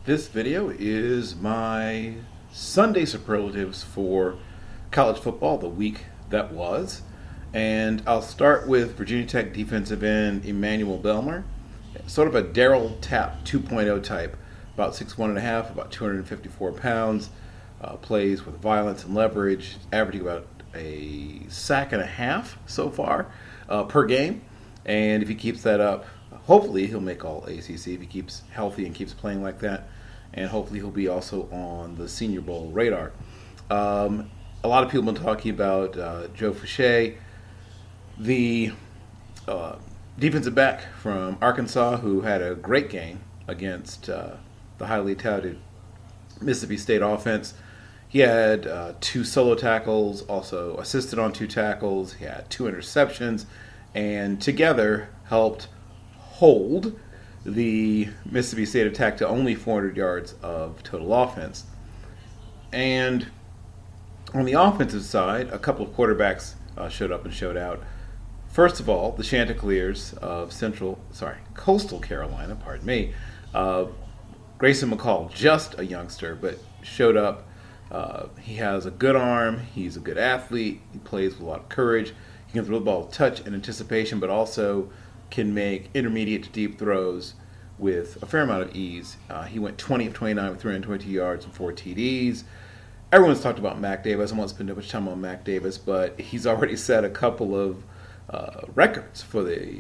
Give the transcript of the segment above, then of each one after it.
This video is my Sunday superlatives for college football, the week that was. And I'll start with Virginia Tech defensive end Emmanuel Belmer, sort of a Daryl Tapp 2.0 type, about 6'1.5", about 254 pounds, plays with violence and leverage, averaging about a sack and a half so far per game. And if he keeps that up, hopefully he'll make all ACC if he keeps healthy and keeps playing like that. And hopefully he'll be also on the Senior Bowl radar. A lot of people have been talking about Joe Fouché, the defensive back from Arkansas, who had a great game against the highly touted Mississippi State offense. He had 2 solo tackles, also assisted on 2 tackles. He had 2 interceptions, and together helped hold the Mississippi State attack to only 400 yards of total offense. And on the offensive side, a couple of quarterbacks showed up and showed out. First of all, the Chanticleers of Coastal Carolina, Grayson Mccall, just a youngster, but showed up. He has a good arm. He's a good athlete. He plays with a lot of courage. He can throw the ball with touch and anticipation, but also can make intermediate to deep throws with a fair amount of ease. He went 20 of 29 with 320 yards and 4 TDs. Everyone's talked about Mac Davis. I won't spend too much time on Mac Davis, but he's already set a couple of records for the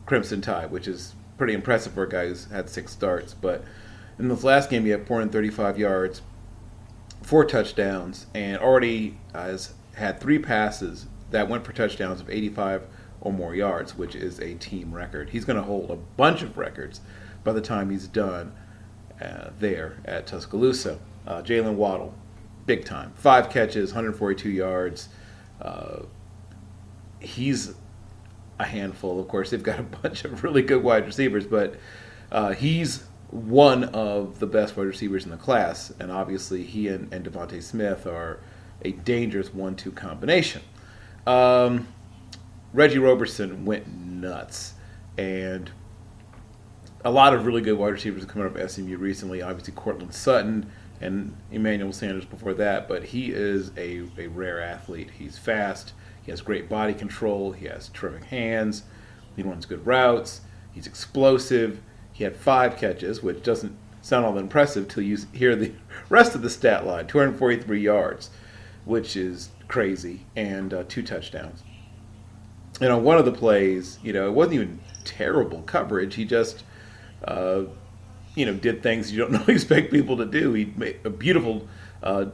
Crimson Tide, which is pretty impressive for a guy who's had 6 starts. But in this last game, he had 435 yards, 4 touchdowns, and already has had 3 passes that went for touchdowns of 85 or more yards, which is a team record. He's going to hold a bunch of records by the time he's done there at Tuscaloosa. Jalen Waddle, big time. 5 catches, 142 yards. He's a handful. Of course, they've got a bunch of really good wide receivers, but he's one of the best wide receivers in the class, and obviously he and Devontae Smith are a dangerous 1-2 combination. Reggie Roberson went nuts, and a lot of really good wide receivers are coming up at SMU recently. Obviously, Cortland Sutton and Emmanuel Sanders before that, but he is a rare athlete. He's fast. He has great body control. He has terrific hands. He runs good routes. He's explosive. He had 5 catches, which doesn't sound all that impressive till you hear the rest of the stat line. 243 yards, which is crazy, and 2 touchdowns. And on one of the plays, it wasn't even terrible coverage. He just, did things you don't normally expect people to do. He made a beautiful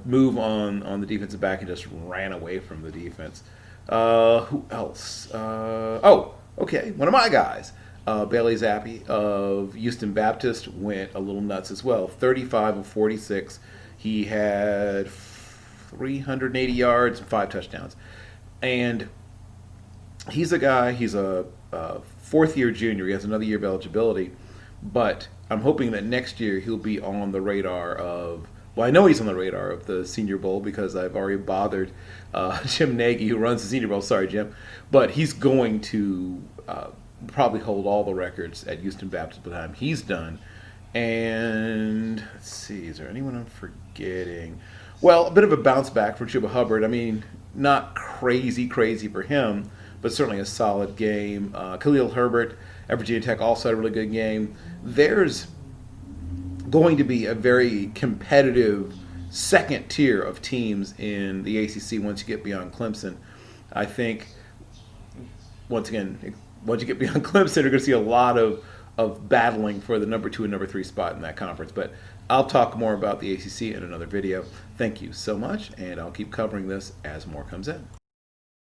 move on the defensive back and just ran away from the defense. Who else? One of my guys, Bailey Zappi of Houston Baptist, went a little nuts as well. 35 of 46. He had 380 yards and 5 touchdowns. And he's a 4th-year junior. He has another year of eligibility. But I'm hoping that next year he'll be on the radar of, I know he's on the radar of the Senior Bowl because I've already bothered Jim Nagy, who runs the Senior Bowl. Sorry, Jim. But he's going to probably hold all the records at Houston Baptist by the time he's done. And let's see, is there anyone I'm forgetting? Well, a bit of a bounce back for Chuba Hubbard. I mean, not crazy for him, but certainly a solid game. Khalil Herbert at Virginia Tech also had a really good game. There's going to be a very competitive second tier of teams in the ACC once you get beyond Clemson. I think, once you get beyond Clemson, you're going to see a lot of battling for the number 2 and number 3 spot in that conference. But I'll talk more about the ACC in another video. Thank you so much, and I'll keep covering this as more comes in.